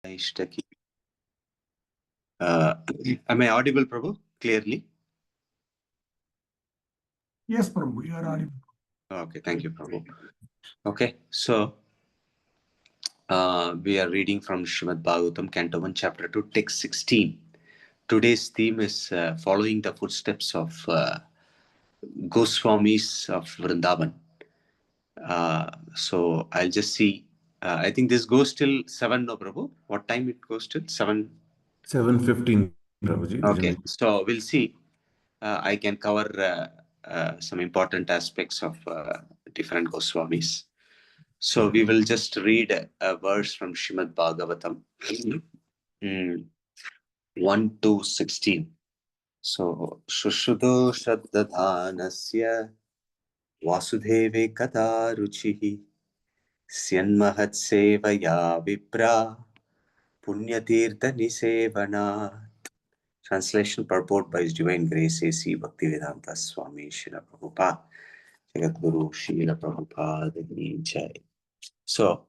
Ishtaki. Am I audible, Prabhu? Clearly? Yes, Prabhu, you are audible. Okay, thank you, Prabhu. Okay, so we are reading from Srimad Bhagavatam, Canto 1, Chapter 2, Text 16. Today's theme is following the footsteps of Goswamis of Vrindavan. So I'll just see. I think this goes till 7, no, Prabhu? What time it goes till? 7? 7:15, Prabhuji. Okay, so we'll see. I can cover some important aspects of different Goswamis. So we will just read a verse from Srimad Bhagavatam, 1 to 16. So, Shushudo Shaddadhanasya Vasudeve Kata Ruchihi Syanmahat Sevaya Vipra Punyatirtha Nisevana. Translation purport by His Divine Grace A.C. Bhaktivedanta Swami Srila Prabhupada Jagat Guru Srila Prabhupada Ki Jai. So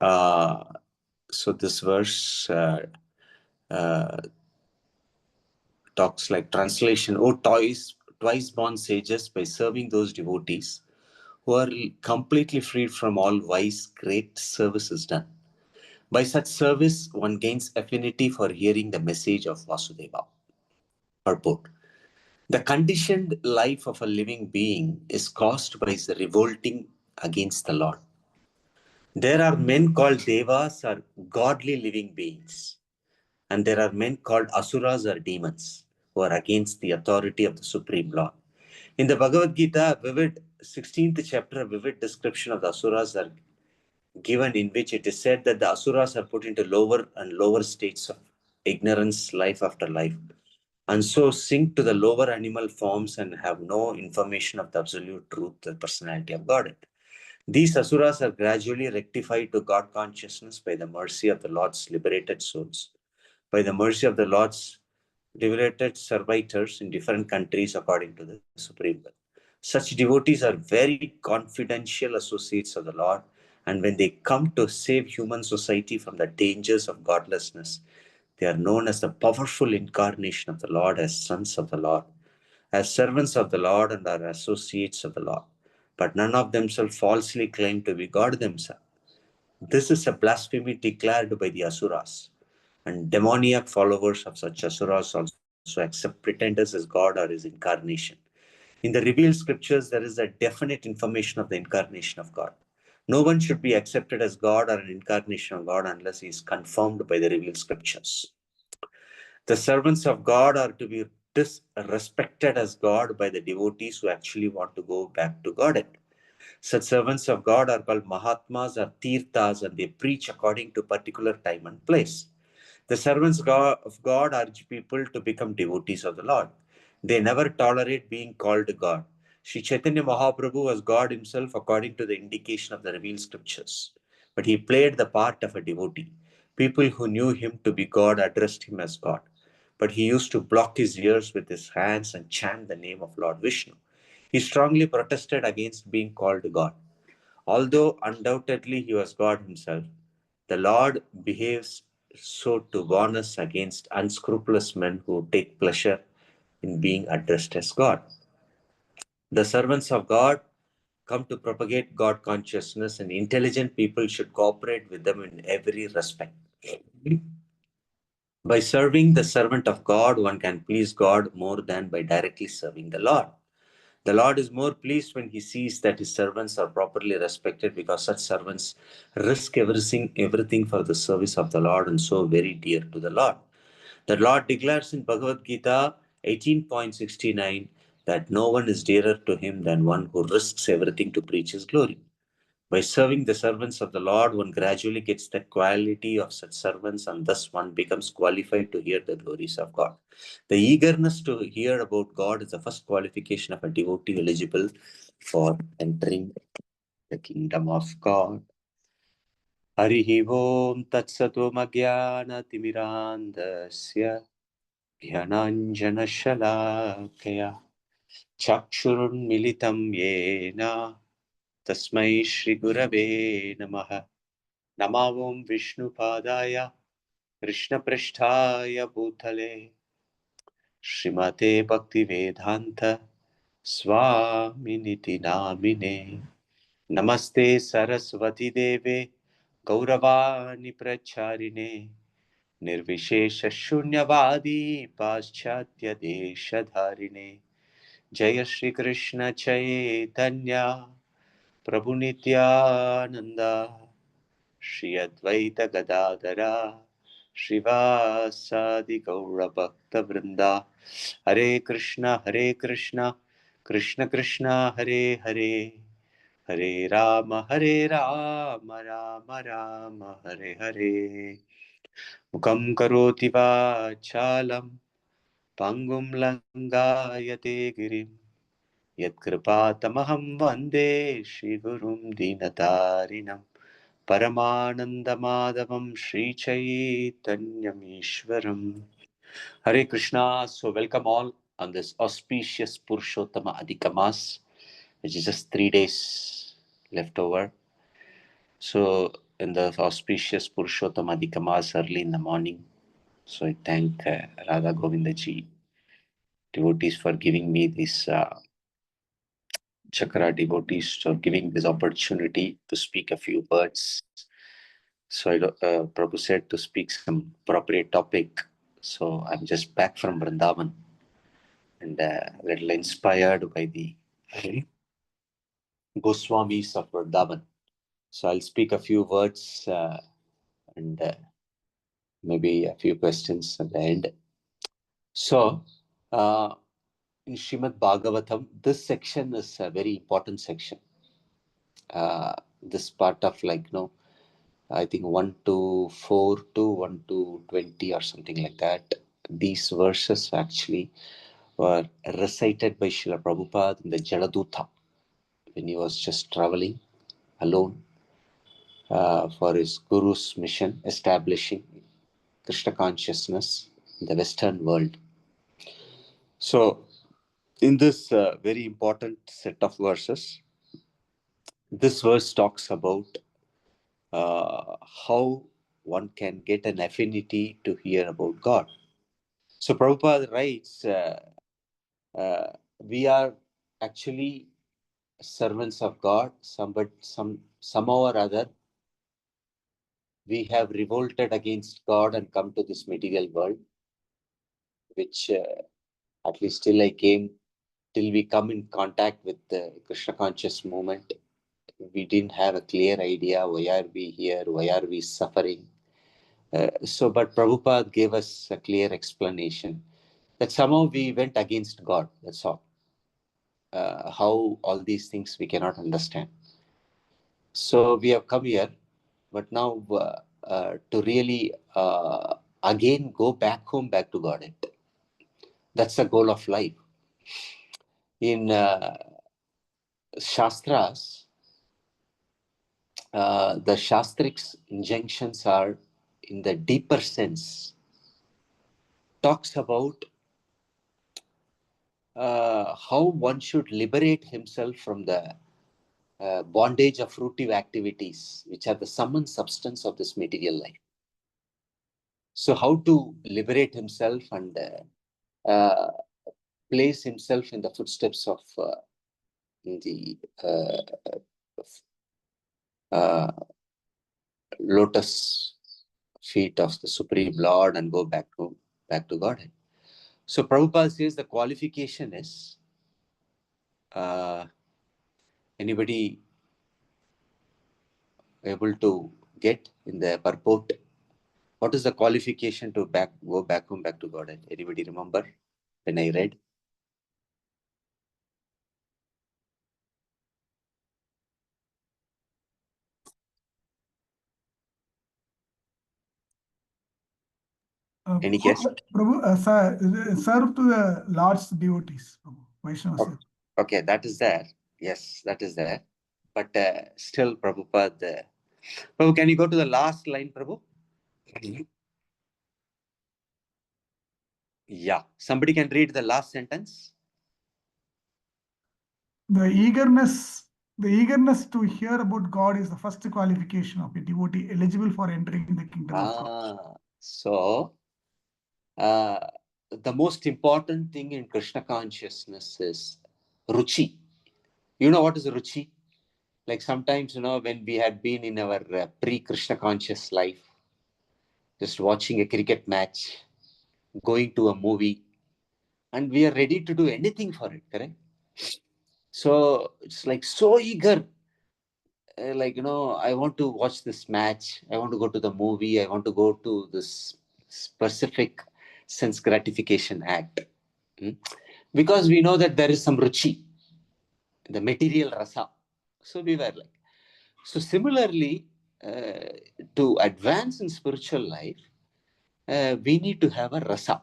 this verse talks like translation. Oh, twice born sages, by serving those devotees who are completely freed from all vice, great service is done. By such service, one gains affinity for hearing the message of Vasudeva. Purport. The conditioned life of a living being is caused by his revolting against the Lord. There are men called devas or godly living beings, and there are men called asuras or demons who are against the authority of the Supreme Lord. In the Bhagavad Gita, vivid 16th chapter, a vivid description of the asuras are given, in which it is said that the asuras are put into lower and lower states of ignorance life after life, and so sink to the lower animal forms and have no information of the absolute truth, the personality of God. These asuras are gradually rectified to God consciousness by the mercy of the Lord's liberated souls, by the mercy of the Lord's liberated servitors in different countries according to the Supreme will. Such devotees are very confidential associates of the Lord, and when they come to save human society from the dangers of godlessness, they are known as the powerful incarnation of the Lord, as sons of the Lord, as servants of the Lord, and are associates of the Lord. But none of themselves falsely claim to be God themselves. This is a blasphemy declared by the asuras, and demoniac followers of such asuras also accept pretenders as God or his incarnation. In the revealed scriptures, there is a definite information of the incarnation of God. No one should be accepted as God or an incarnation of God unless he is confirmed by the revealed scriptures. The servants of God are to be disrespected as God by the devotees who actually want to go back to Godhead. Such servants of God are called Mahatmas or Tirthas, and they preach according to particular time and place. The servants of God urge people to become devotees of the Lord. They never tolerate being called God. Sri Chaitanya Mahaprabhu was God himself according to the indication of the revealed scriptures, but he played the part of a devotee. People who knew him to be God addressed him as God, but he used to block his ears with his hands and chant the name of Lord Vishnu. He strongly protested against being called God. Although undoubtedly he was God himself, the Lord behaves so to warn us against unscrupulous men who take pleasure in being addressed as God. The servants of God come to propagate God consciousness, and intelligent people should cooperate with them in every respect. By serving the servant of God, one can please God more than by directly serving the Lord. The Lord is more pleased when he sees that his servants are properly respected, because such servants risk everything for the service of the Lord, and so very dear to the Lord. The Lord declares in Bhagavad Gita 18.69 that no one is dearer to him than one who risks everything to preach his glory. By serving the servants of the Lord, one gradually gets the quality of such servants, and thus one becomes qualified to hear the glories of God. The eagerness to hear about God is the first qualification of a devotee eligible for entering the kingdom of God. Harihi Om Tatsatum Agyana Timirandasya Dhyananjana Shalakaya Chakshurun Militam Yena Tasmai Shri Gurave Namaha. Namavam Vishnu Padaya Krishna Prishtaya Bhutale Srimate Bhaktivedanta Swaminiti Namine Namaste Saraswati Deve Gauravani Pracharine Nirvishesha Shunyavadi Paschatya Deshadharine Jaya Shri Krishna Chaitanya Prabhu Nityananda Shri Advaita Gadadara Srivasadi Gaura Bhakta Vrinda Hare Krishna Krishna Krishna Hare Hare Hare Rama Rama Rama Hare Hare Mukam Karoti Vachalam Pangum Langayate Girim Yatkripatamaham Vande Shri Gurum Dinatarinam Paramanandamaadavam Sri Chaitanyam Ishwaram. Hare Krishna. So welcome all on this auspicious Purushottama Adhika Mas, which is just 3 days left over. So in the auspicious Purushottama Adhika Mas early in the morning, so I thank Radha Govindaji devotees for giving me this Chakra devotees for giving this opportunity to speak a few words. So Prabhu said to speak some appropriate topic. So I'm just back from Vrindavan and a little inspired by the Goswamis of Vrindavan. So I'll speak a few words and maybe a few questions at the end. So in Srimad Bhagavatam, this section is a very important section. This part of I think 1 to 4 to 1 to 20 or something like that. These verses actually were recited by Srila Prabhupada in the Jaladuta when he was just traveling alone for his Guru's mission, establishing Krishna consciousness in the Western world. So, in this very important set of verses, this verse talks about how one can get an affinity to hear about God. So Prabhupada writes, we are actually servants of God, but somehow or other, we have revolted against God and come to this material world, which at least till we come in contact with the Krishna conscious movement, we didn't have a clear idea, why are we here, why are we suffering. But Prabhupada gave us a clear explanation that somehow we went against God, that's all. How all these things we cannot understand. So we have come here, but now to really again go back home, back to Godhead. That's the goal of life. In Shastras, the Shastrics injunctions are in the deeper sense, talks about how one should liberate himself from the bondage of fruitive activities, which are the sum and substance of this material life. So how to liberate himself and place himself in the footsteps of the lotus feet of the Supreme Lord and go back to Godhead. So Prabhupada says the qualification is anybody able to get in the purport? What is the qualification to go back home, back to Godhead? Anybody remember when I read? Any guess? Prabhu, serve to the Lord's devotees, Prabhu. Vaishnavas. Okay, that is there. Yes, that is there. But still, Prabhupada. Prabhu, can you go to the last line, Prabhu? Yeah. Somebody can read the last sentence. The eagerness to hear about God is the first qualification of a devotee eligible for entering the kingdom of God. So, the most important thing in Krishna consciousness is ruchi. You know what is ruchi? Like sometimes, when we had been in our pre-Krishna conscious life, just watching a cricket match, going to a movie, and we are ready to do anything for it, correct? So it's like so eager. I want to watch this match. I want to go to the movie. I want to go to this specific sense gratification act. Hmm? Because we know that there is some ruchi, the material rasa. So we were like, so similarly, to advance in spiritual life, we need to have a rasa,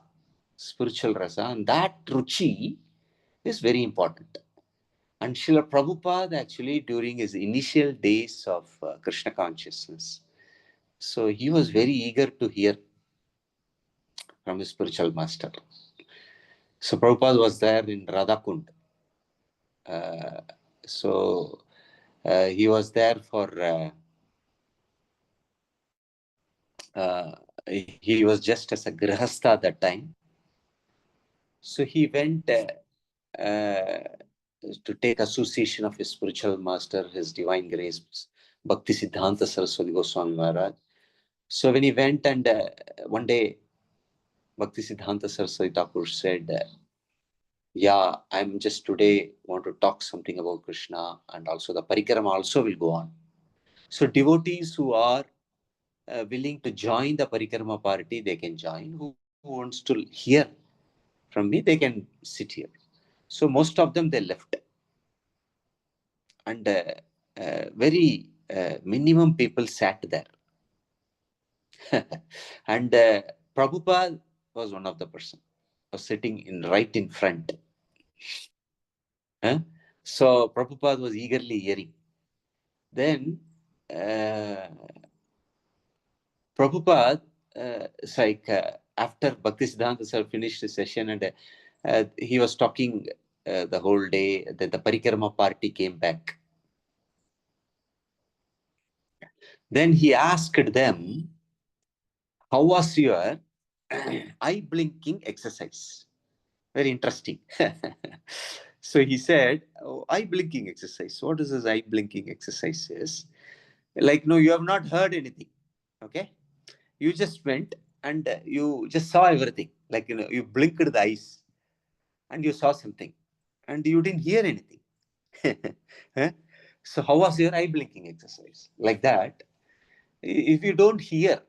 spiritual rasa, and that ruchi is very important. And Srila Prabhupada actually during his initial days of Krishna consciousness, so he was very eager to hear from his spiritual master. So Prabhupada was there in Radhakund. So he was there for, he was just as a grihastha that time. So he went to take association of his spiritual master, his divine grace, Bhakti Siddhanta Saraswati Goswami Maharaj. So when he went and one day, Bhakti Siddhanta Saraswati Thakur said, yeah, I'm just today want to talk something about Krishna, and also the parikrama also will go on. So devotees who are willing to join the parikrama party, they can join. Who wants to hear from me, they can sit here. So most of them, they left. And very minimum people sat there. And Prabhupada was one of the person, was sitting right in front. So Prabhupada was eagerly hearing. Then Prabhupada, it's like after Bhaktisiddhanta sir finished the session, and he was talking the whole day, that the Parikrama party came back. Then he asked them, how was your eye blinking exercise? Very interesting. So he said, oh, eye blinking exercise. What is this eye blinking exercise? Is like, no, you have not heard anything. Okay. You just went and you just saw everything. Like, you blinked the eyes and you saw something and you didn't hear anything. Huh? So how was your eye blinking exercise? Like that. If you don't hear,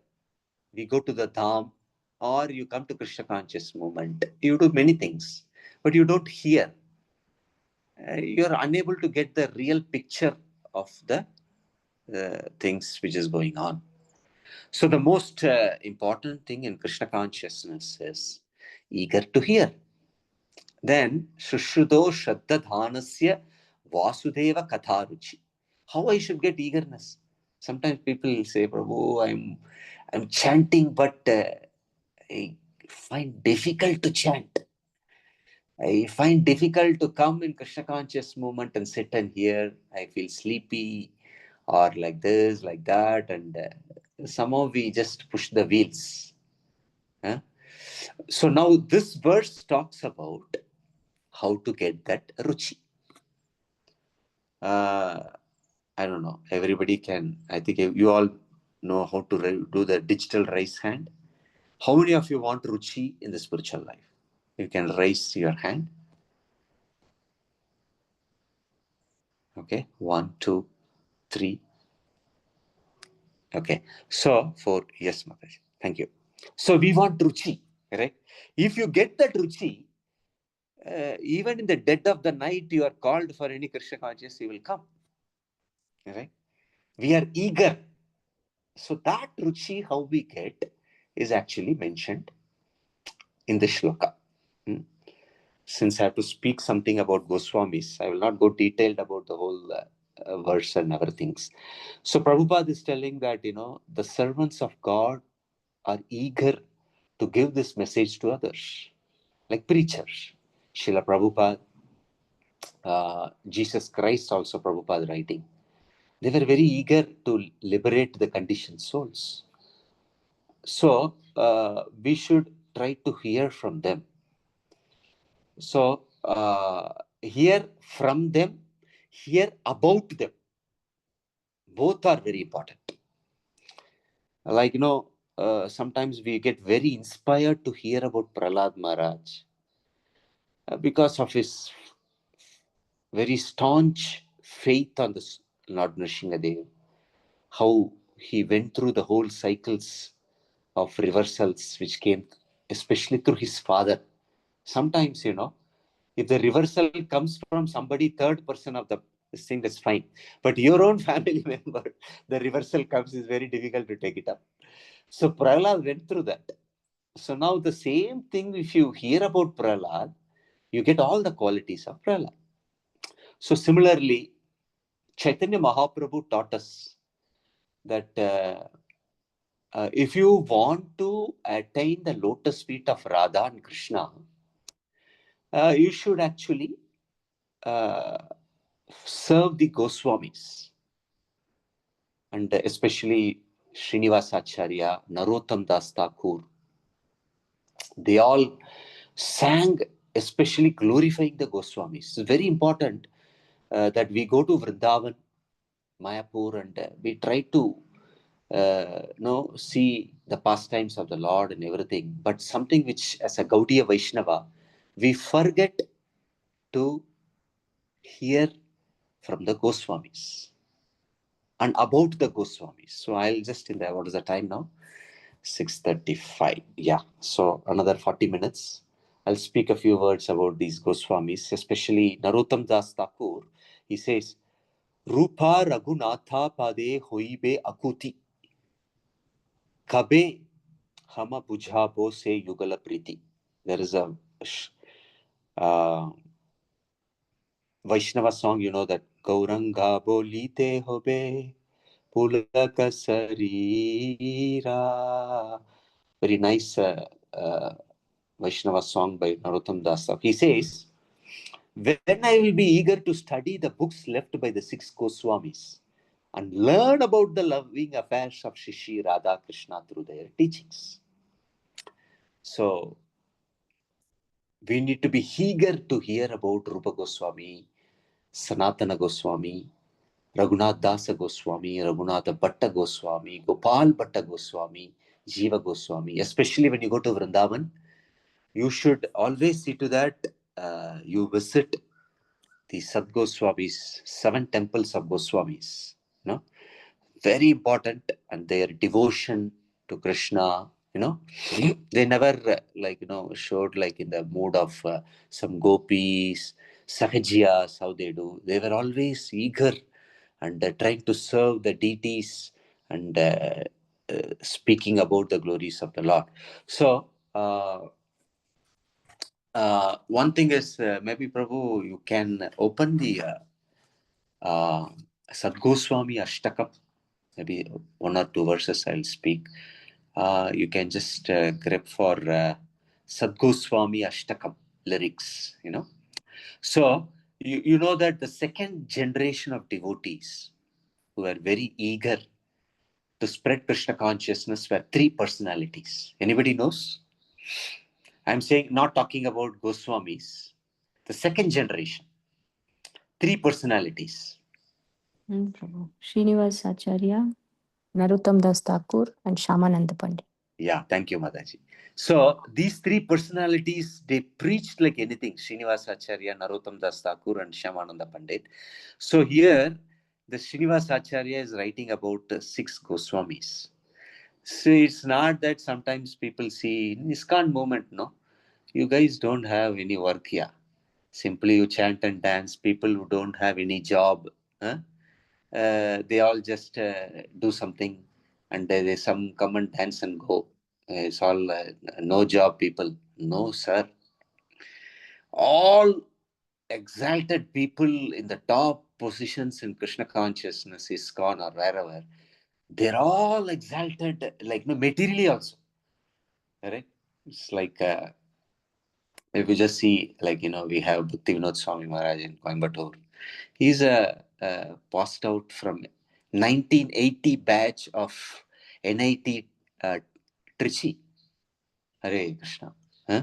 we go to the dham, or you come to Krishna conscious movement. You do many things, but you don't hear. You're unable to get the real picture of the things which is going on. So the most important thing in Krishna consciousness is eager to hear. Then Shushrudo Shraddha Vasudeva Katharuchi. How I should get eagerness? Sometimes people say, Prabhu, I'm chanting, but I find difficult to chant. I find difficult to come in Krishna conscious movement and sit and hear. I feel sleepy, or like this, like that, and somehow we just push the wheels. Huh? So now this verse talks about how to get that ruchi. I don't know. Everybody can. I think you all know how to do the digital raise hand. How many of you want ruchi in the spiritual life? You can raise your hand. Okay, 1, 2, 3. Okay, so 4. Yes, Mataji. Thank you. So we want ruchi, right? If you get that ruchi, even in the dead of the night, you are called for any Krishna consciousness, you will come. Right? We are eager. So that ruchi, how we get, is actually mentioned in the shloka. Since I have to speak something about Goswamis, I will not go detailed about the whole verse and other things. So Prabhupada is telling that, the servants of God are eager to give this message to others, like preachers. Srila Prabhupada, Jesus Christ also Prabhupada writing. They were very eager to liberate the conditioned souls. So we should try to hear from them. So hear from them, hear about them. Both are very important. Like, sometimes we get very inspired to hear about Prahlad Maharaj because of his very staunch faith on the Lord Nrsimhadev, how he went through the whole cycles of reversals which came especially through his father. Sometimes, if the reversal comes from somebody, third person of the this thing, that's fine. But your own family member, the reversal comes, is very difficult to take it up. So Prahlad went through that. So now the same thing, if you hear about Prahlad, you get all the qualities of Prahlad. So similarly, Chaitanya Mahaprabhu taught us that if you want to attain the lotus feet of Radha and Krishna, you should actually serve the Goswamis, and especially Srinivas Acharya, Narottam Das Thakur. They all sang, especially glorifying the Goswamis. It's very important that we go to Vrindavan, Mayapur, and we try to see the pastimes of the Lord and everything. But something which, as a Gaudiya Vaishnava, we forget to hear from the Goswamis and about the Goswamis. So I'll just in there. What is the time now? 6:35. Yeah. So another 40 minutes. I'll speak a few words about these Goswamis, especially Narottam Das Thakur. He says, Rupa Raghunatha Pade Hoibe Akuti Kabe Hama Bujhabo Se Yugala Priti. There is a Vaishnava song, that Gauranga Bolite Hobe Pulaka Sarira. Very nice Vaishnava song by Narottam Das. He says, when I will be eager to study the books left by the six Goswamis and learn about the loving affairs of Shishi Radha Krishna through their teachings. So we need to be eager to hear about Rupa Goswami, Sanatana Goswami, Raghunath Dasa Goswami, Raghunatha Bhatta Goswami, Gopal Bhatta Goswami, Jiva Goswami. Especially when you go to Vrindavan, you should always see to that you visit the Sad Goswamis, 7 temples of Goswamis. Very important, and their devotion to Krishna. They never showed like in the mood of some gopis, sahajiyas, how they do. They were always eager and trying to serve the deities and speaking about the glories of the Lord. So one thing is, maybe Prabhu, you can open the Sadgoswami Ashtakam. Maybe 1 or 2 verses I'll speak. You can just grab for Sadgoswami Ashtakam lyrics, So, you know that the second generation of devotees who were very eager to spread Krishna consciousness were 3 personalities. Anybody knows? I'm saying, not talking about Goswamis. The second generation, 3 personalities. Prabhu. Srinivas Acharya, Narottam Das Thakur, and Shamananda Pandit. Yeah, thank you, Mataji. So these 3 personalities, they preached like anything. Srinivas Acharya, Narottam Das Thakur, and Shamananda Pandit. So here, the Srinivas Acharya is writing about 6 Goswamis. So it's not that sometimes people see in ISKCON movement, no? You guys don't have any work here. Simply you chant and dance. People who don't have any job, they all just do something, and they some come and dance and go. It's all no job people. No, sir. All exalted people in the top positions in Krishna consciousness, ISKCON or wherever, they're all exalted, like materially also. Correct? It's like if you just see, like, we have Bhaktivinoda Swami Maharaj in Coimbatore. He's passed out from 1980 batch of NIT Trichy. Hare Krishna. Huh?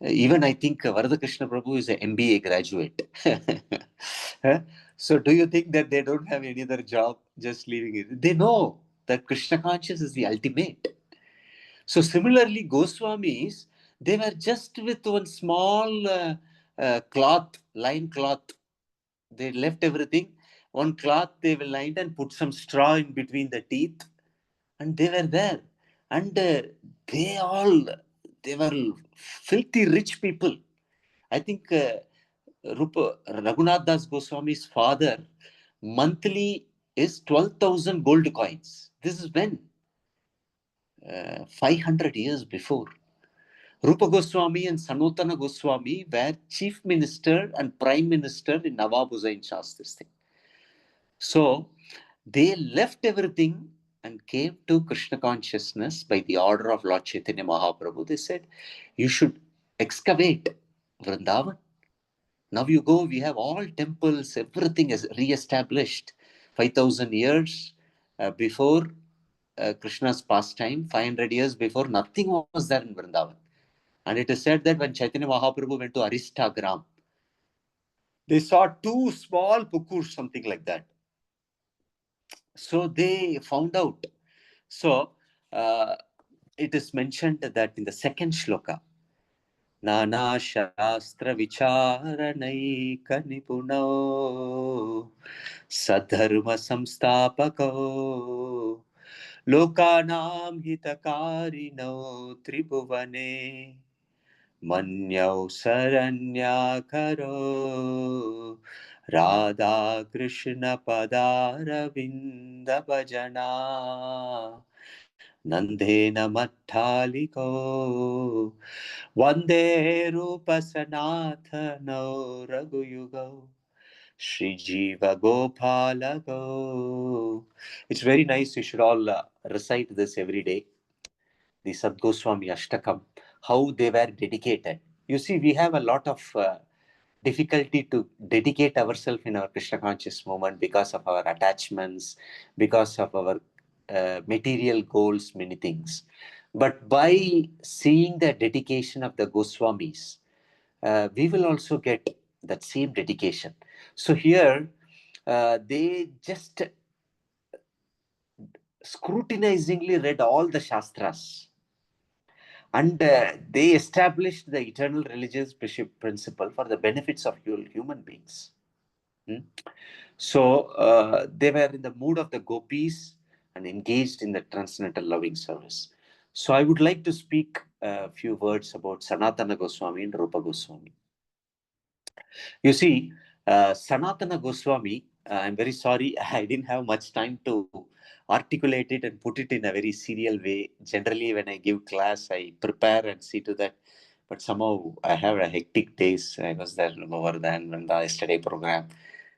Even I think Varada Krishna Prabhu is an MBA graduate. Huh? So do you think that they don't have any other job just leaving it? They know that Krishna conscious is the ultimate. So similarly, Goswamis, they were just with one small cloth, line cloth. They left everything. One cloth they will lined and put some straw in between the teeth, and they were there. And they all, they were filthy rich people. I think Raghunath Das Goswami's father monthly is 12,000 gold coins. This is when 500 years before. Rupa Goswami and Sanatana Goswami were chief minister and prime minister in Nawab Hussain Shah's this thing. So they left everything and came to Krishna consciousness by the order of Lord Chaitanya Mahaprabhu. They said, you should excavate Vrindavan. Now you go, we have all temples, everything is re-established. 5,000 years before Krishna's pastime, 500 years before, nothing was there in Vrindavan. And it is said that when Chaitanya Mahaprabhu went to Aristagram, they saw two small pukurs, something like that. So they found out. So it is mentioned that in the second shloka, Nana Shastra Vicharanaika Nipuno Sadharma Samstapako Lokanam Hitakarino Tribhuvane Manyau Saranyakaro Radha Krishna Padaravinda Bhajana Nandena Mattaliko Vande Rupa Sanatano Raghuyugo Shri Jiva Gopalago. It's very nice. You should all recite this every day. The Sadgoswami Ashtakam, how they were dedicated. You see, we have a lot of difficulty to dedicate ourselves in our Krishna conscious movement because of our attachments, because of our material goals, many things. But by seeing the dedication of the Goswamis, we will also get that same dedication. So here, they just scrutinizingly read all the Shastras. And they established the eternal religious principle for the benefits of human beings. So they were in the mood of the gopis and engaged in the transcendental loving service. So I would like to speak a few words about Sanatana Goswami and Rupa Goswami. You see, Sanatana Goswami, I'm very sorry, I didn't have much time to articulate it and put it in a very serial way. Generally, when I give class, I prepare and see to that. But somehow I have a hectic days. I was there over than in the yesterday program.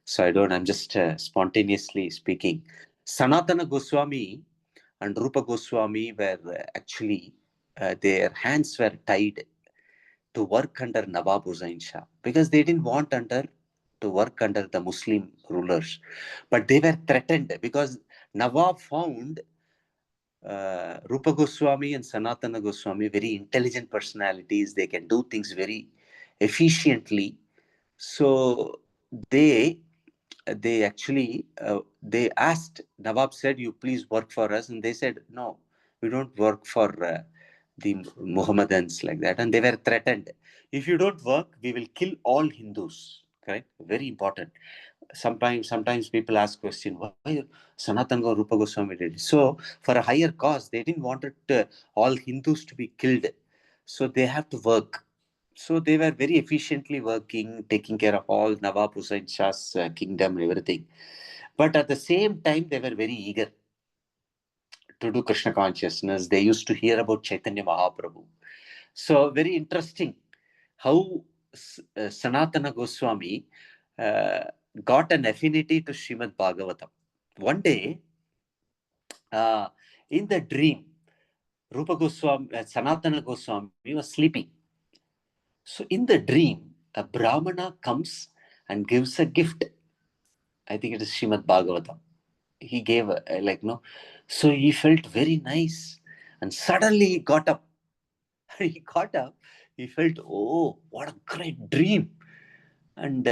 So I'm just spontaneously speaking. Sanatana Goswami and Rupa Goswami were actually, their hands were tied to work under Nawab Hussain Shah because they didn't want to work under the Muslim rulers. But they were threatened because Nawab found Rupa Goswami and Sanatana Goswami very intelligent personalities. They can do things very efficiently. So they actually they asked, Nawab said, you please work for us, and they said, no, we don't work for the Muhammadans like that. And they were threatened, if you don't work, we will kill all Hindus. Correct? Very important. Sometimes people ask question, why Sanatana Rupa Goswami did it? So for a higher cause, they didn't want all Hindus to be killed, so they have to work. So they were very efficiently working, taking care of all Nawab Hussain Shah's kingdom and everything. But at the same time, they were very eager to do Krishna consciousness. They used to hear about Chaitanya Mahaprabhu. So very interesting how Sanatana Goswami got an affinity to Srimad Bhagavatam. One day, in the dream, Rupa Goswami, Sanatana Goswami was sleeping. So in the dream, a Brahmana comes and gives a gift. I think it is Srimad Bhagavatam. He gave so he felt very nice, and suddenly he got up. And he got up. He felt, oh, what a great dream. And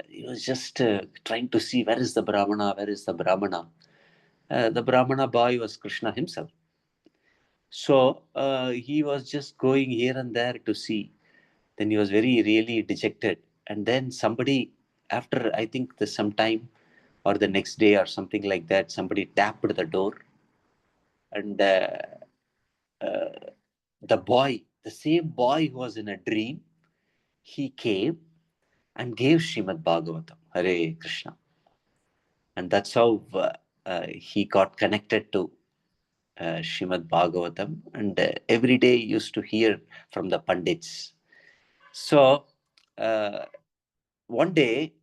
he was just trying to see, where is the Brahmana? Where is the Brahmana? The Brahmana boy was Krishna himself. So he was just going here and there to see. Then he was really dejected. And then somebody, after I think some time or the next day or something like that, somebody tapped the door. And the boy, the same boy who was in a dream, he came and gave Srimad Bhagavatam, Hare Krishna. And that's how he got connected to Srimad Bhagavatam. And every day he used to hear from the Pandits. So one day,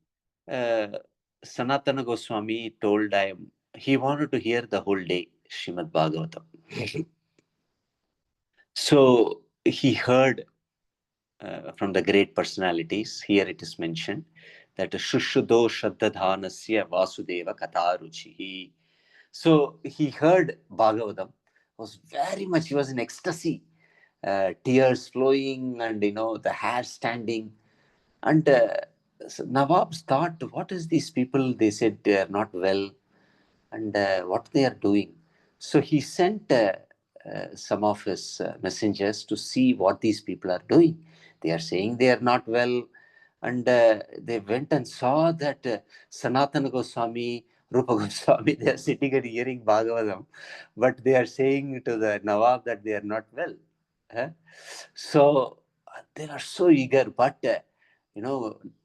Sanatana Goswami told he wanted to hear the whole day Srimad Bhagavatam. So he heard from the great personalities. Here it is mentioned that Shushudo Shaddadhanasya Vasudeva Katharuchi. So he heard Bhagavatam, was very much, he was in ecstasy, tears flowing and the hair standing. And so Nawab's thought, what is these people? They said they are not well, and what they are doing. So he sent some of his messengers to see what these people are doing. They are saying they are not well, and they went and saw that Sanatana Goswami, Rupa Goswami, they are sitting and hearing Bhagavatam, but they are saying to the Nawab that they are not well. So they are so eager, but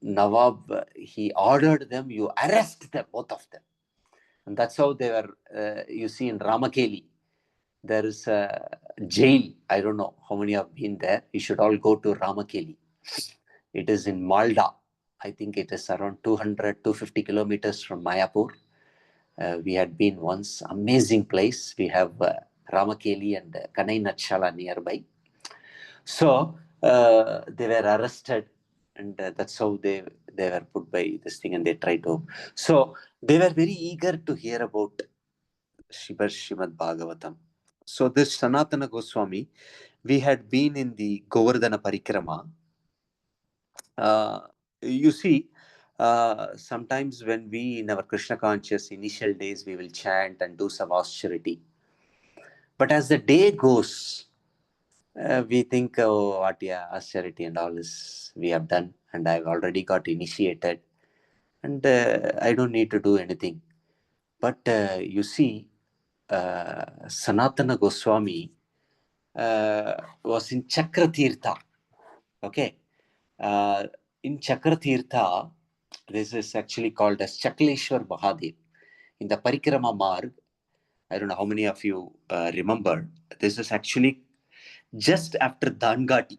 Nawab, he ordered them, you arrest them, both of them. And that's how they were, you see in Ramakeli, there is a jail. I don't know how many have been there. You should all go to Ramakeli. It is in Malda. I think it is around 200, 250 kilometers from Mayapur. We had been once. Amazing place. We have Ramakeli and Kanai Natshala nearby. So they were arrested, and that's how they were put by this thing, and they tried to. So they were very eager to hear about Srimad Bhagavatam. So this Sanatana Goswami, we had been in the Govardhana Parikrama. You see, sometimes when we in our Krishna conscious initial days, we will chant and do some austerity. But as the day goes, we think, oh, what, yeah, austerity and all this we have done, and I've already got initiated, and I don't need to do anything. But you see, Sanatana Goswami was in Chakratirtha. Okay. In Chakratirtha, this is actually called as Chakleshwar Mahadev. In the Parikrama Marg, I don't know how many of you remember, this is actually just after Dangati,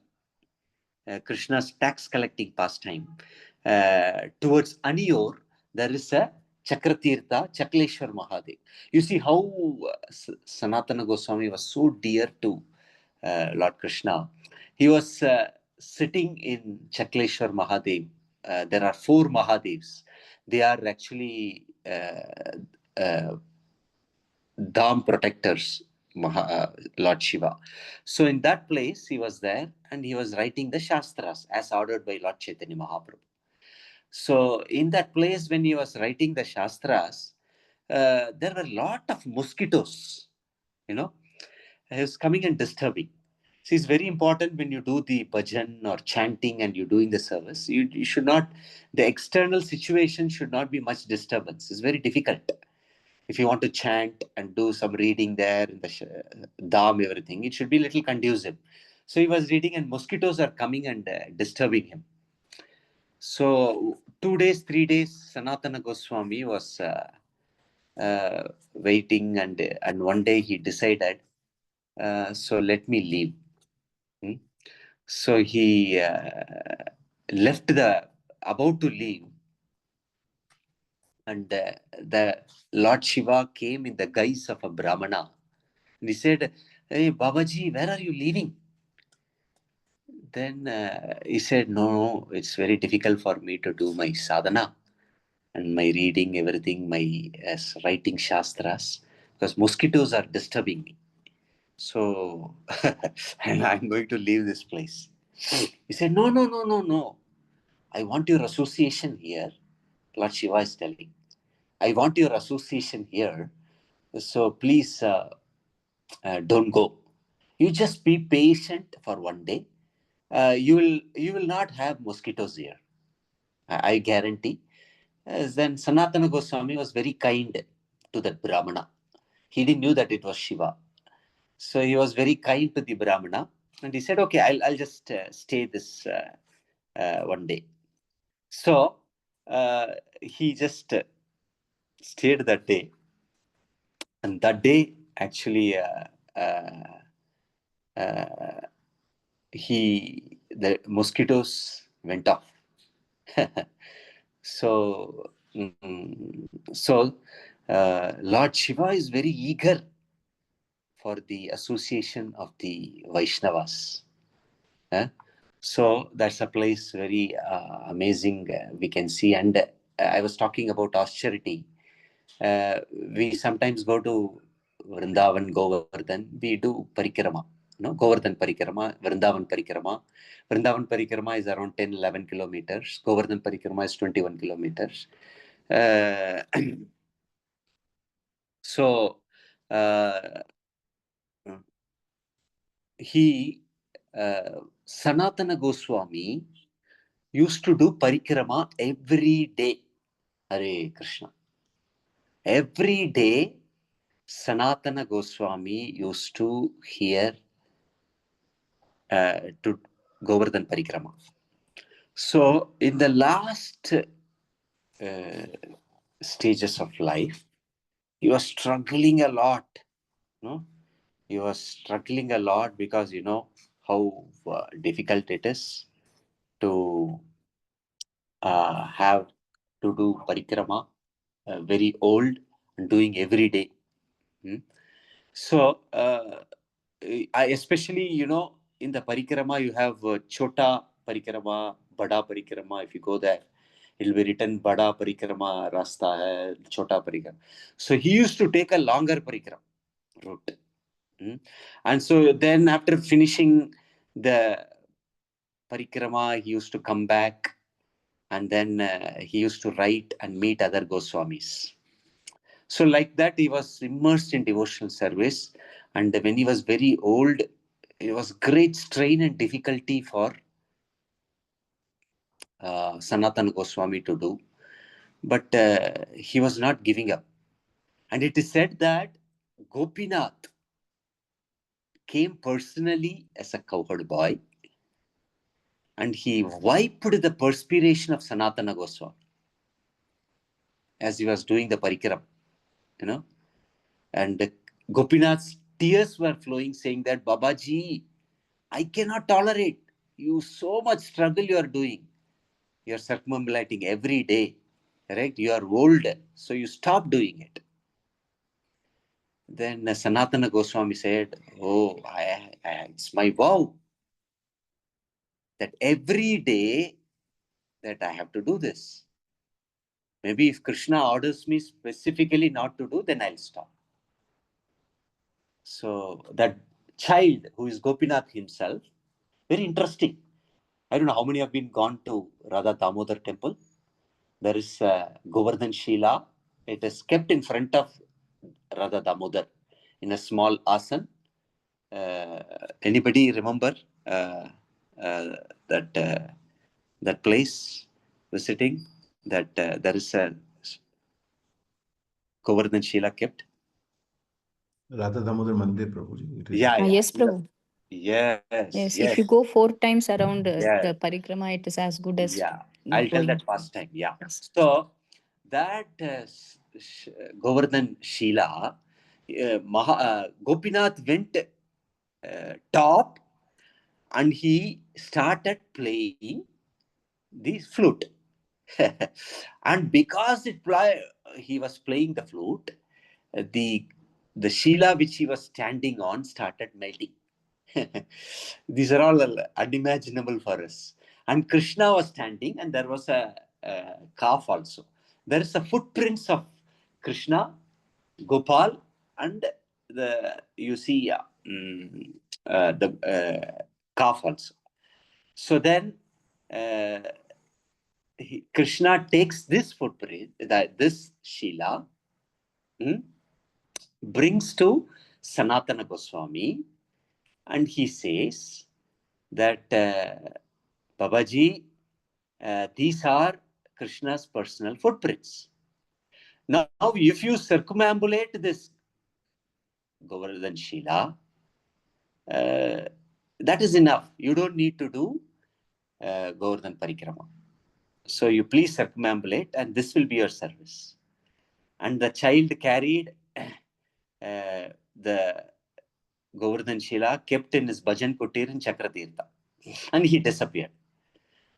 Krishna's tax collecting pastime. Towards Aniyor, there is a Chakratirtha, Chakleshwar Mahadev. You see how Sanatana Goswami was so dear to Lord Krishna. He was sitting in Chakleshwar Mahadev. There are 4 Mahadevs. They are actually Dham protectors, Lord Shiva. So in that place, he was there and he was writing the Shastras as ordered by Lord Chaitanya Mahaprabhu. So in that place, when he was writing the Shastras, there were a lot of mosquitoes, he was coming and disturbing. So it's very important when you do the bhajan or chanting and you're doing the service, you should not, the external situation should not be much disturbance. It's very difficult. If you want to chant and do some reading there in the dham, everything, it should be a little conducive. So he was reading and mosquitoes are coming and disturbing him. So 2 days, 3 days, Sanatana Goswami was waiting, and one day he decided, so let me leave. So he left about to leave, and the Lord Shiva came in the guise of a Brahmana. And he said, hey, Babaji, where are you leaving? Then he said, no, it's very difficult for me to do my sadhana and my reading, everything, my writing shastras, because mosquitoes are disturbing me. So, and I'm going to leave this place. He said, no, no, no, no, no. I want your association here. Lord Shiva is telling, I want your association here. So please don't go. You just be patient for one day. You will not have mosquitoes here. I guarantee. Then Sanatana Goswami was very kind to that Brahmana. He didn't knew that it was Shiva. So he was very kind to the Brahmana. And he said, okay, I'll just stay this one day. So he just stayed that day. And that day, actually, the mosquitoes went off. So, Lord Shiva is very eager for the association of the Vaishnavas. So that's a place very amazing we can see. And I was talking about austerity. We sometimes go to Vrindavan, Govardhan. We do parikrama. Govardhan parikrama, Vrindavan parikrama. Vrindavan parikrama is around 10, 11 kilometers. Govardhan parikrama is 21 kilometers. So Sanatana Goswami used to do parikrama every day. Hare Krishna. Every day, Sanatana Goswami used to hear to Govardhan parikrama. So, in the last stages of life, he was struggling a lot. He was struggling a lot because how difficult it is to have to do parikrama, very old, and doing every day. So, I especially, in the parikrama, you have chota parikrama, bada parikrama. If you go there, it will be written bada parikrama, rasta hai, chota parikrama. So he used to take a longer parikrama route. And so then after finishing the parikrama, he used to come back, and then he used to write and meet other Goswamis. So like that, he was immersed in devotional service. And when he was very old, it was great strain and difficulty for Sanatana Goswami to do. But he was not giving up. And it is said that Gopinath came personally as a cowherd boy, and he wiped the perspiration of Sanatana Goswami as he was doing the parikram, And Gopinath's tears were flowing, saying that, Babaji, I cannot tolerate you so much struggle you are doing. You are circumambulating every day, right? You are old, so you stop doing it. Then Sanatana Goswami said, oh, it's my vow that every day that I have to do this. Maybe if Krishna orders me specifically not to do, then I'll stop. So that child who is Gopinath himself, very interesting. I don't know how many have been gone to Radha Damodar temple. There is Govardhan Shila. It is kept in front of Radha Damodar in a small asan. Anybody remember that place visiting? That there is a Govardhan Shila kept. Radha Damodar Mandir, Prabhuji. It is Yeah. Yes, Prabhu. Yes. Yes, if you go 4 times around Yes. the parikrama, it is as good as Yeah, not I'll tell going. that past time. Yeah. Yes. So that Govardhan Shila, Gopinath went top, and he started playing the flute. And because he was playing the flute, the Shila which he was standing on started melting. These are all unimaginable for us. And Krishna was standing, and there was a calf also. There is a footprints of Krishna, Gopal, and you see calf also. So then Krishna takes this footprint, this Shila, brings to Sanatana Goswami, and he says that Babaji, these are Krishna's personal footprints. Now, if you circumambulate this Govardhan Shila, that is enough. You don't need to do Govardhan Parikrama. So you please circumambulate, and this will be your service. And the child carried the Govardhan Shila, kept in his bhajan kutir in Chakratirtha, and he disappeared.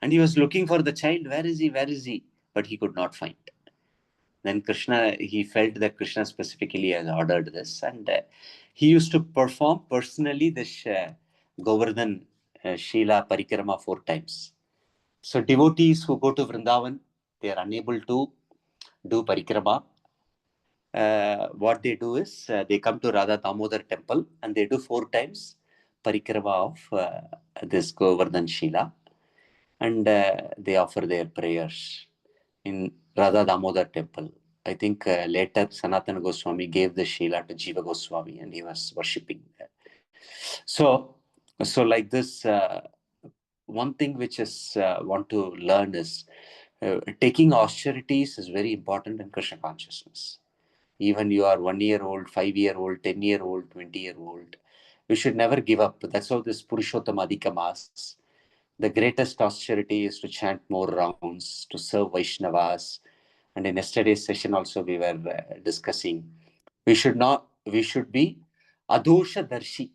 And he was looking for the child. Where is he? Where is he? But he could not find. Then Krishna, he felt that Krishna specifically has ordered this, and he used to perform personally this Govardhan Shila Parikrama 4 times. So devotees who go to Vrindavan, they are unable to do Parikrama. What they do is they come to Radha Damodar temple and they do 4 times Parikrama of this Govardhan Shila, and they offer their prayers in Radha Damodar temple. I think later Sanatana Goswami gave the Shila to Jiva Goswami and he was worshipping there. So like this, one thing which is want to learn is taking austerities is very important in Krishna consciousness. Even you are 1-year-old, 5-year-old, 10-year-old, 20-year-old, you should never give up. That's how this Purushottam Adhika Mas, the greatest austerity is to chant more rounds, to serve Vaishnavas. And in yesterday's session also we were discussing, we should be Adosha Darshi,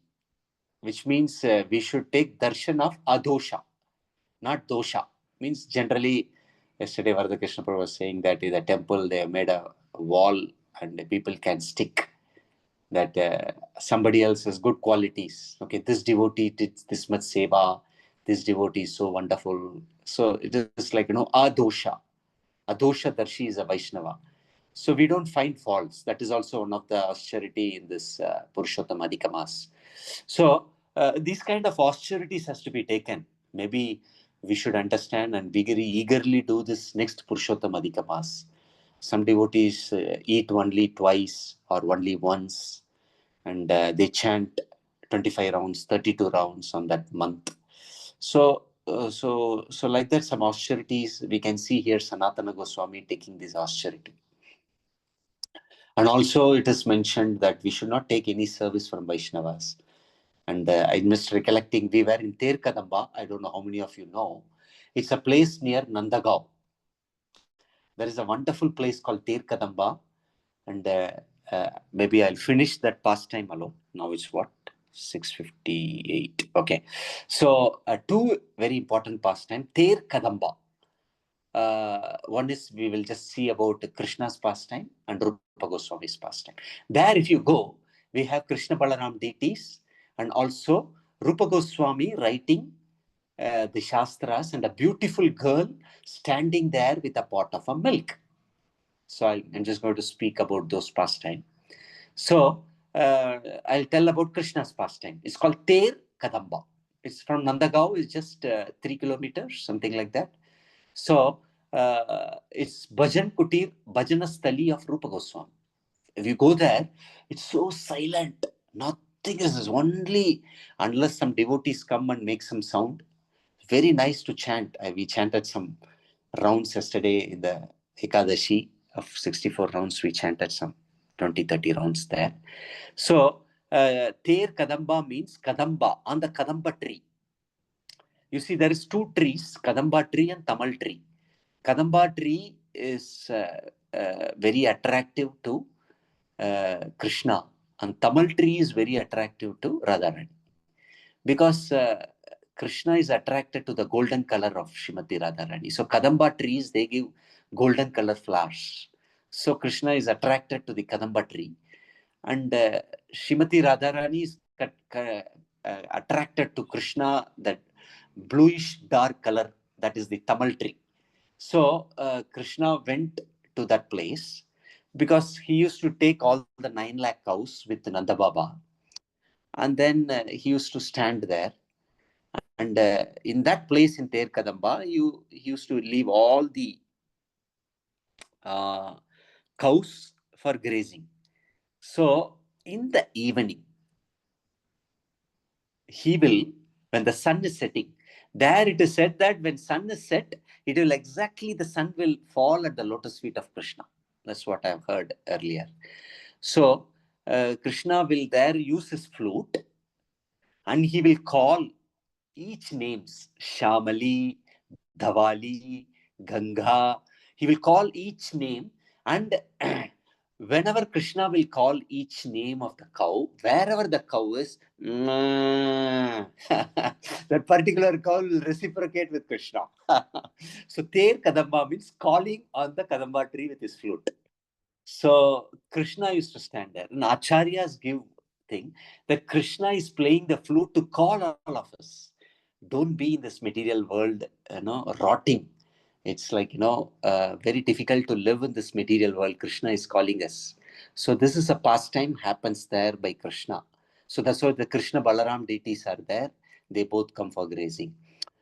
which means we should take darshan of Adosha, not Dosha. Means generally, yesterday Vardha Krishna Prabhu was saying that in the temple they have made a wall and people can stick that somebody else has good qualities. Okay, this devotee did this much seva, this devotee is so wonderful. So it is like, Adosha. Adosha Darshi is a Vaishnava. So we don't find faults. That is also one of the austerity in this Purushottam Adhika Mas. So these kind of austerities has to be taken. Maybe we should understand and eagerly do this next Purushottam Adhika Mas. Some devotees eat only twice or only once, and they chant 25 rounds, 32 rounds on that month. So like that, some austerities we can see here. Sanatana Goswami taking this austerity. And also it is mentioned that we should not take any service from Vaishnavas. And I missed recollecting, we were in Ter Kadamba. I don't know how many of you know. It's a place near Nandagaon. There is a wonderful place called Ter Kadamba. And maybe I'll finish that pastime alone. Now it's what? 6:58. Okay. So 2 very important pastime. Ter Kadamba. One is we will just see about Krishna's pastime and Rupa Goswami's pastime. There, if you go, we have Krishna Balaram deities and also Rupa Goswami writing the Shastras and a beautiful girl standing there with a pot of a milk. So I'm just going to speak about those pastime. So I'll tell about Krishna's pastime. It's called Ter Kadamba. It's from Nandagaon. It's just 3 kilometers, something like that. So it's Bhajan Kutir, Bhajanastali of Rupa Goswami. If you go there, it's so silent. Nothing is only unless some devotees come and make some sound. Very nice to chant. We chanted some rounds yesterday in the Ekadashi of 64 rounds. We chanted some 20-30 rounds there. So Ter Kadamba means Kadamba, on the Kadamba tree. You see, there is 2 trees, Kadamba tree and Tamal tree. Kadamba tree is very attractive to Krishna, and Tamal tree is very attractive to Radharani, because Krishna is attracted to the golden color of Srimati Radharani. So Kadamba trees, they give golden color flowers. So Krishna is attracted to the Kadamba tree, and Srimati Radharani is attracted to Krishna, that bluish dark color, that is the Tamal tree. So Krishna went to that place because he used to take all the 9 lakh cows with Nanda Baba, And then he used to stand there. And in that place in Ter Kadamba, he used to leave all the cows for grazing. So in the evening, he will, when the sun is setting, there it is said that when sun is set, it will exactly, the sun will fall at the lotus feet of Krishna. That's what I've heard earlier. So Krishna will there use his flute, and he will call each names, Shamali, Dhavali, Ganga. He will call each name, and whenever Krishna will call each name of the cow, wherever the cow is, that particular cow will reciprocate with Krishna. So Ter Kadamba means calling on the Kadamba tree with his flute. So Krishna used to stand there, and acharyas give thing that Krishna is playing the flute to call all of us. Don't be in this material world, rotting. It's like, very difficult to live in this material world. Krishna is calling us. So this is a pastime happens there by Krishna. So that's why the Krishna Balaram deities are there. They both come for grazing.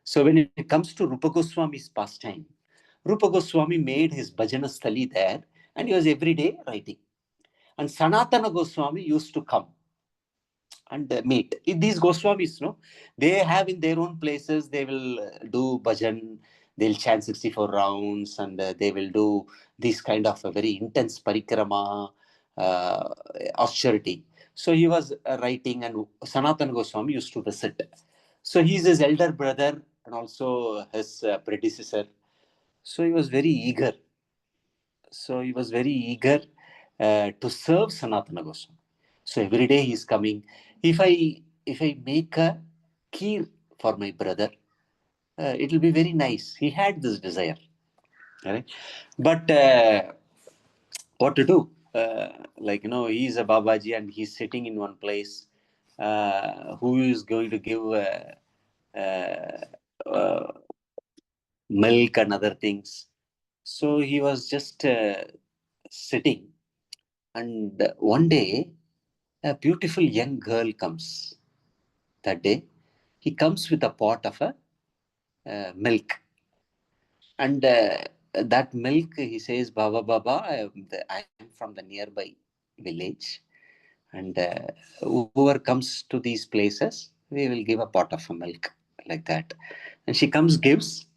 So when it comes to Rupa Goswami's pastime, Rupa Goswami made his bhajana stali there, and he was every day writing. And Sanatana Goswami used to come and meet. These Goswamis, they have in their own places, they will do bhajan, they'll chant 64 rounds, and they will do this kind of a very intense parikrama, austerity. So he was writing, and Sanatana Goswami used to visit. So he's his elder brother and also his predecessor. So he was very eager. To serve Sanatana Goswami. So every day he's coming. If I make a kheer for my brother, it will be very nice. He had this desire. Right? But what to do? He's a Babaji and he's sitting in one place. Who is going to give uh, milk and other things? So he was just sitting. And one day, a beautiful young girl comes. That day, he comes with a pot of milk. And that milk, he says, Baba, Baba, I am from the nearby village. And whoever comes to these places, we will give a pot of milk, like that. And she comes, gives,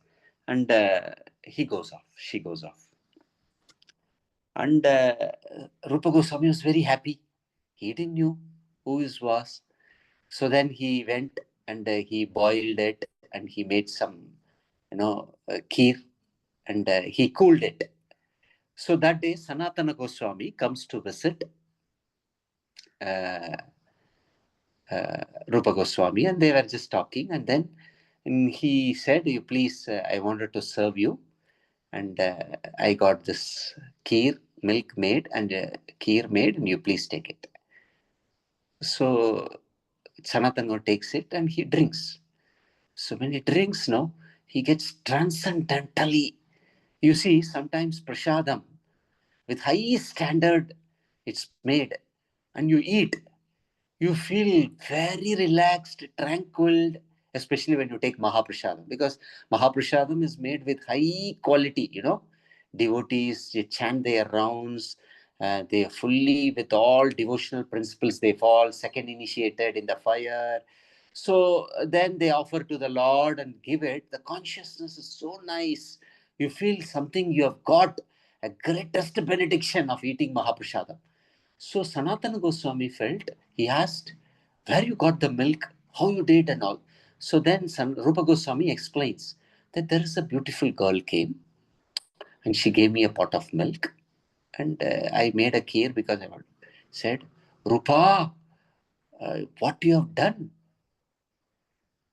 and he goes off. She goes off. And Rupa Goswami was very happy. He didn't know who it was. So then he went and he boiled it and he made some, kheer, and he cooled it. So that day, Sanatana Goswami comes to visit uh, Rupa Goswami, and they were just talking. And then he said, "You please, I wanted to serve you, and I got this kheer, milk made, and kheer made, and you please take it." So Sanatana takes it and he drinks. So when he drinks, he gets transcendentally. You see, sometimes prasadam, with high standard, it's made, and you eat. You feel very relaxed, tranquil, especially when you take Mahaprasadam, because Mahaprasadam is made with high quality, Devotees, they chant their rounds, they are fully with all devotional principles, they fall second initiated in the fire. So then they offer to the Lord and give it. The consciousness is so nice. You feel something you have got, a greatest benediction of eating Mahaprasadam. So Sanatana Goswami felt, he asked, where you got the milk, how you did and all. So then Rupa Goswami explains that there is a beautiful girl came and she gave me a pot of milk, and I made a kheer because I said, Rupa, what you have done?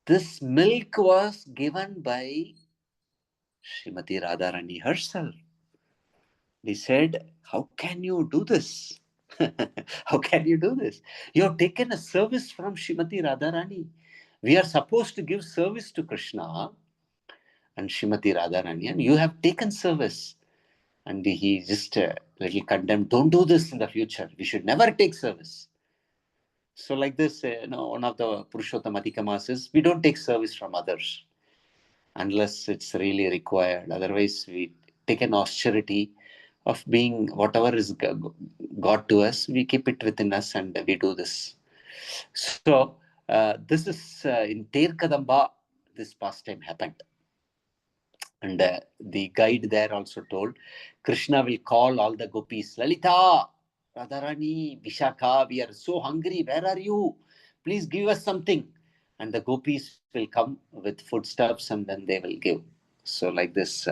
This milk was given by Srimati Radharani herself. They said, how can you do this? How can you do this? You have taken a service from Srimati Radharani. We are supposed to give service to Krishna and Srimati Radharani, and you have taken service. And he just little condemned, don't do this in the future. We should never take service. So like this, one of the Purushottam Adhikamas is we don't take service from others unless it's really required. Otherwise, we take an austerity of being whatever is God to us, we keep it within us and we do this. So this is in Ter Kadamba, this pastime happened. And the guide there also told, Krishna will call all the gopis, Lalita, Radharani, Vishakha, we are so hungry, where are you? Please give us something. And the gopis will come with foodstuffs and then they will give. So like this,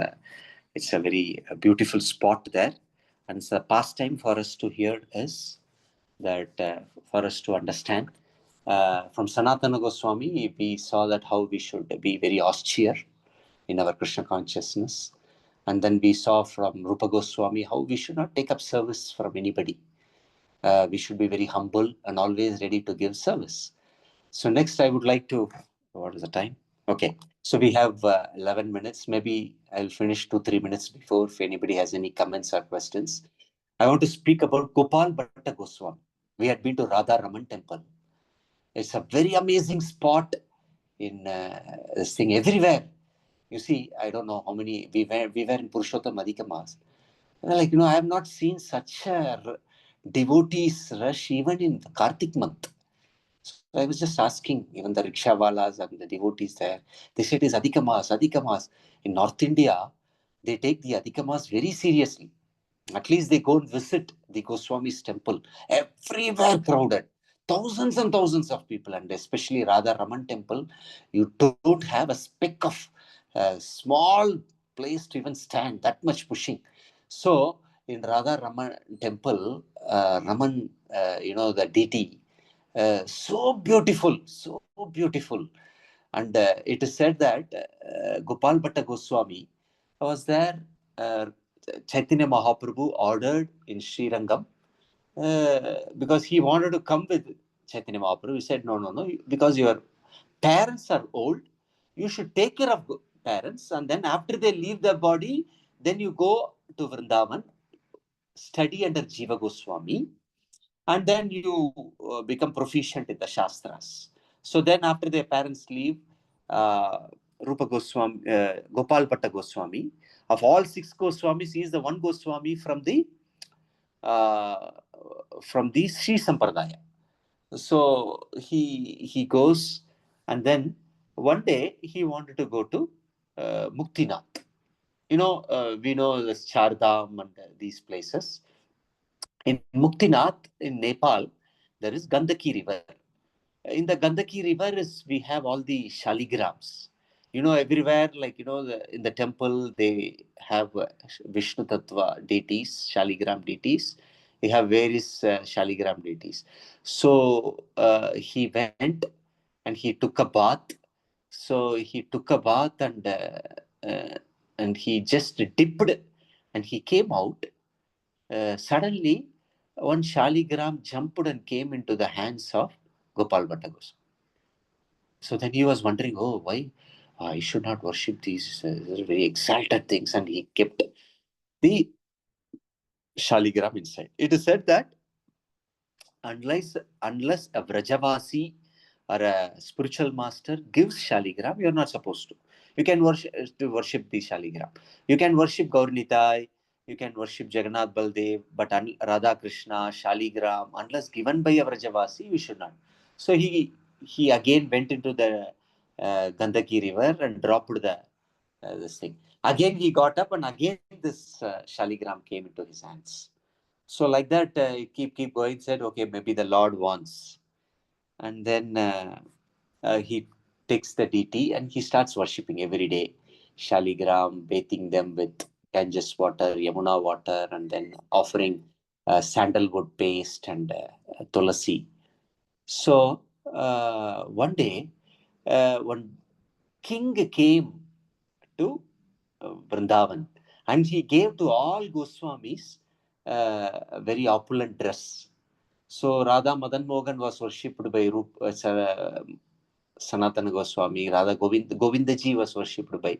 it's a very beautiful spot there. And it's a pastime for us to hear is that for us to understand. From Sanatana Goswami, we saw that how we should be very austere in our Krishna consciousness. And then we saw from Rupa Goswami how we should not take up service from anybody. We should be very humble and always ready to give service. So next I would like to, what is the time? Okay, so we have 11 minutes. Maybe I'll finish 2-3 minutes before if anybody has any comments or questions. I want to speak about Gopal Bhatta Goswami. We had been to Radha Raman temple. It's a very amazing spot in this thing everywhere. You see, I don't know how many, we were in Purushottam Adhikamas. Like, I have not seen such a devotees rush even in the Kartik month. So I was just asking even the rickshawalas and the devotees there. They said it's Adhikamas, Adhikamas. In North India, they take the Adhikamas very seriously. At least they go and visit the Goswami's temple. Everywhere crowded. Thousands and thousands of people, and especially Radha Raman temple, you don't have a speck of small place to even stand, that much pushing. So in Radha Raman temple, Raman, the deity, so beautiful, so beautiful. And it is said that Gopal Bhatta Goswami was there. Chaitanya Mahaprabhu ordered in Srirangam because he wanted to come with Chaitanya Mahaprabhu. He said, no, because your parents are old, you should take care of parents, and then after they leave the body, then you go to Vrindavan, study under Jiva Goswami, and then you become proficient in the Shastras. So then after their parents leave, Rupa Goswami, Gopal Bhatta Goswami, of all 6 Goswamis, he is the one Goswami from the Sri Sampradaya. So he goes, and then one day he wanted to go to Muktinath. We know the Chardham and these places. In Muktinath, in Nepal, there is Gandaki River. In the Gandaki River we have all the shaligrams. Everywhere, like, in the temple, they have Vishnu Tattva deities, shaligram deities. They have various shaligram deities. So he went and he took a bath. So he took a bath and he just dipped and he came out. Suddenly, one shaligram jumped and came into the hands of Gopal Bhatta Goswami. So then he was wondering, why I should not worship these very exalted things, and he kept the shaligram inside. It is said that unless a Vrajavasi or a spiritual master gives shaligram, you are not supposed to. You can worship the shaligram. You can worship Gaurnitai, you can worship Jagannath Baldev, but Radha Krishna, shaligram, unless given by a Vrajavasi, you should not. So he again went into the Gandaki river and dropped this thing. Again he got up, and again this shaligram came into his hands. So like that, keep going. Said, okay, maybe the Lord wants, and then he takes the deity and he starts worshipping every day. Shaligram, bathing them with Ganges water, Yamuna water, and then offering sandalwood paste and tulasi. So one day, one king came to Vrindavan, and he gave to all Goswamis a very opulent dress. So Radha Madan Mohan was worshipped by Sanatana Goswami. Radha Govindaji was worshipped by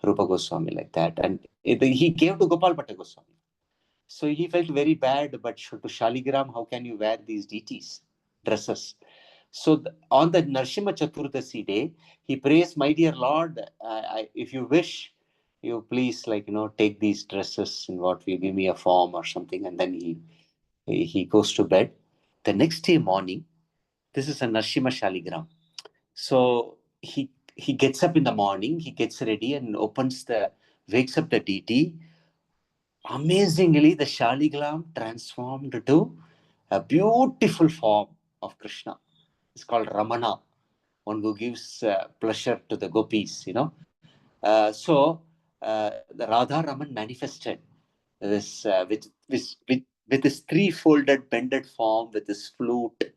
Rupa Goswami, like that. And he gave to Gopal Bhatta Goswami. So he felt very bad, but to Shaligram, how can you wear these deities dresses? So on the Narsimha Chaturdasi day, he prays, "My dear Lord, if you wish, you please take these dresses and what will give me a form or something." And then he goes to bed. The next day morning, this is a Narsimha Shaligram. So he gets up in the morning, he gets ready and wakes up the deity. Amazingly, the Shaligram transformed to a beautiful form of Krishna. It's called Ramana, one who gives pleasure to the gopis. The Radha Raman manifested this with this three-folded bended form, with this flute,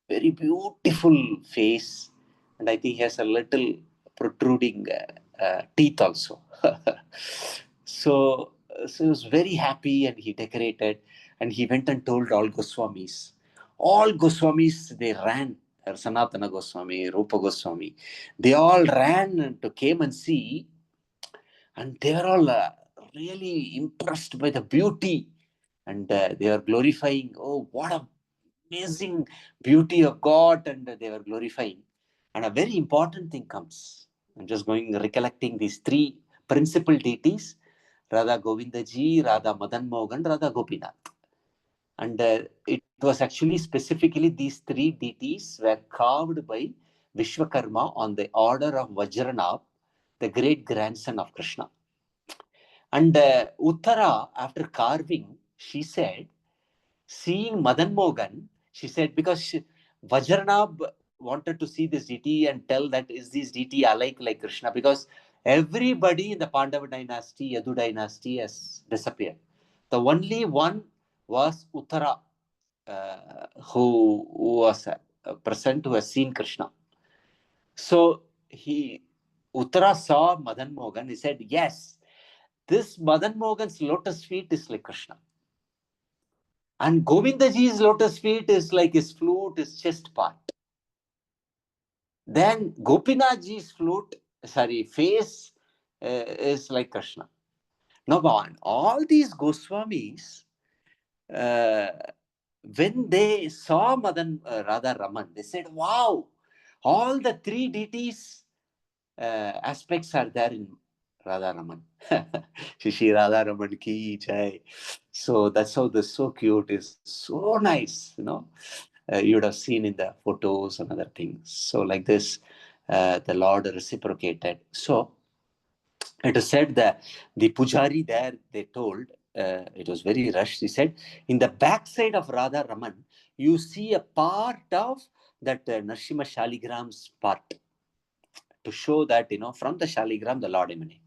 very beautiful face, and I think he has a little protruding teeth also. So he was very happy, and he decorated, and he went and told all Goswamis. All Goswamis, they ran. Sanatana Goswami, Rupa Goswami, they all ran to came and see, and they were all really impressed by the beauty, and they are glorifying. Oh, what a amazing beauty of God, and they were glorifying. And a very important thing comes. I'm just recollecting these three principal deities: Radha Govindaji, Radha Madan Mohan, Radha Gopinath. And it was actually specifically these three deities were carved by Vishwakarma on the order of Vajranab, the great grandson of Krishna. And Uttara, after carving, she said, seeing Madan Mohan, she said, because Vajranab wanted to see this deity and tell that is this deity alike like Krishna, because everybody in the Pandava dynasty, Yadu dynasty has disappeared. The only one was Uttara, who was present, who has seen Krishna. So Uttara saw Madan Mohan. He said, yes, this Madan Mohan's lotus feet is like Krishna. And Govindaji's lotus feet is like his flute, his chest part. Then Gopinathji's face is like Krishna. Now, all these Goswamis, when they saw Radha Raman, they said, wow, all the three deities aspects are there in Radha Raman. Shishi Radha Raman ki jai. So that's how this so cute is, so nice, you would have seen in the photos and other things. So like this, the Lord reciprocated. So it is said that the pujari there, they told, it was very rushed. He said, in the backside of Radha Raman, you see a part of that Narsimha Shaligram's part, to show that, from the Shaligram, the Lord emanated.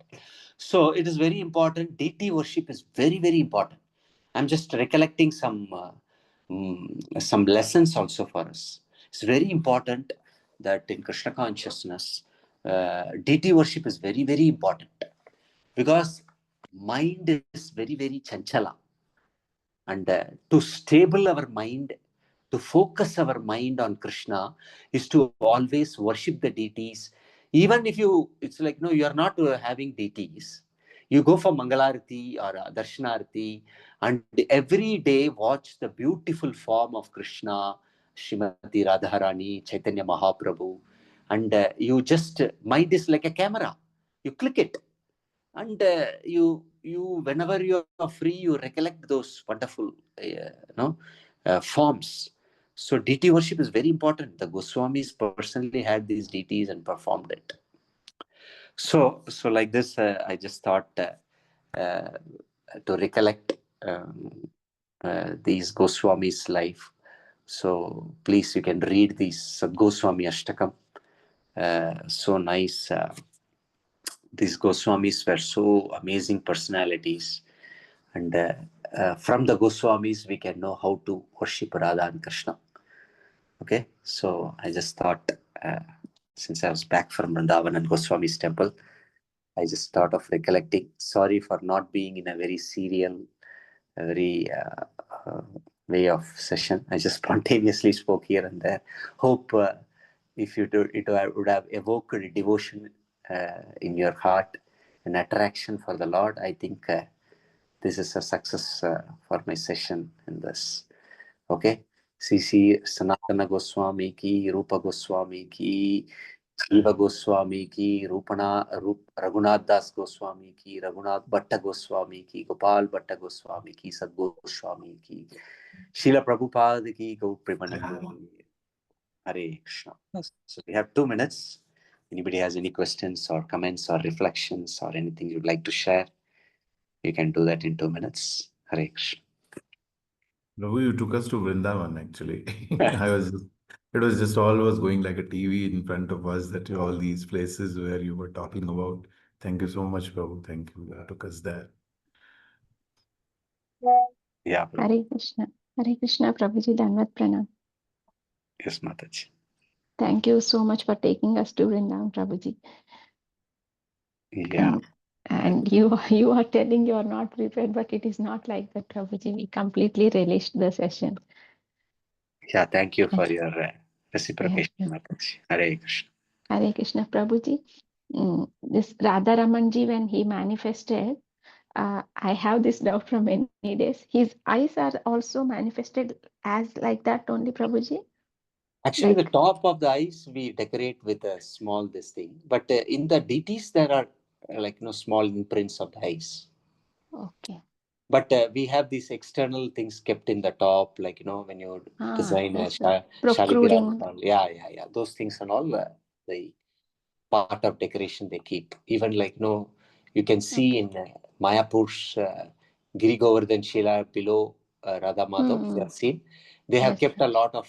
So it is very important. Deity worship is very, very important. I'm just recollecting some lessons also for us. It's very important that in Krishna consciousness, deity worship is very, very important, because mind is very, very chanchala. And to stable our mind, to focus our mind on Krishna, is to always worship the deities. Even if it's like, no, you are not having deities. You go for Mangalarati or Darshanarati, and every day watch the beautiful form of Krishna, Srimati Radharani, Chaitanya Mahaprabhu. And mind is like a camera. You click it. And you whenever you are free, you recollect those wonderful forms. So deity worship is very important. The Goswamis personally had these deities and performed it. So like this, I just thought to recollect these Goswamis' life. So please, you can read these Goswami Ashtakam. So nice. These Goswamis were so amazing personalities. And from the Goswamis, we can know how to worship Radha and Krishna. Okay, so I just thought, since I was back from Vrindavan and Goswami's temple, I just thought of recollecting. Sorry for not being in a very serial, very way of session. I just spontaneously spoke here and there. Hope if you do, it would have evoked a devotion in your heart, an attraction for the Lord. I think this is a success for my session in this. Okay. Sri Sanatana Goswami ki, Rupa Goswami ki, Jiva Goswami ki, Raghunath Das Goswami ki, Raghunath Bhatta Goswami ki, Gopal Bhatta Goswami ki, Sad Goswami ki, Srila Prabhupada ki, Gaur Premanandi. Hare Krishna. So we have 2 minutes. Anybody has any questions or comments or reflections or anything you'd like to share, you can do that in 2 minutes. Hare Krishna. Prabhu, you took us to Vrindavan actually. It was just all was going like a TV in front of us, that all these places where you were talking about. Thank you so much, Prabhu. Thank you. You took us there. Yeah, Prabhu. Hare Krishna, Prabhuji, Danvat Pranam. Yes, Mataji. Thank you so much for taking us to Vrindavan, Prabhuji. Yeah. And you are telling you are not prepared, but it is not like that, Prabhuji. We completely relished the session. Yeah, thank you for your reciprocation, Yeah. Mataji. Hare Krishna. Hare Krishna, Prabhuji. This Radharamanji, when he manifested, I have this doubt from many days. His eyes are also manifested as like that only, Prabhuji? Actually, Like- the top of the eyes we decorate with a small this thing, but in the deities there are small imprints of the eyes. Okay. But we have these external things kept in the top, when you design yes, a protruding. shaligram and all. Yeah. Those things and all, the part of decoration they keep. Even you can see in Mayapur's Giri Govardhan Shila below Radha Madhav, if you have seen, they have Yes, kept a lot of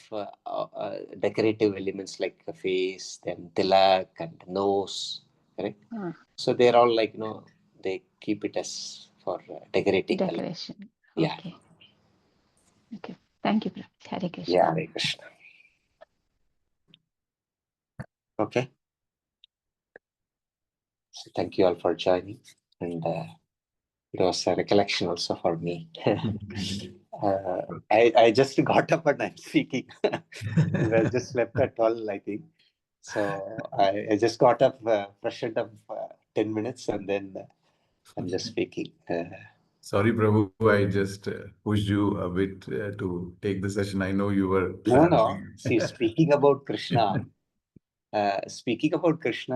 decorative elements like a face, then tilak and nose, correct? So they're all they keep it as for decorating. Decoration. Yeah. Okay. Thank you, Prabhuji. Hare Krishna. Yeah, Hare Krishna. Okay. So thank you all for joining. And it was a recollection also for me. I just got up and I'm speaking. I just slept at 12, I think. So I just got up, freshened up 10 minutes, and then I'm just speaking. Sorry, Prabhu, I just pushed you a bit to take the session. I know you were No. See, speaking about Krishna,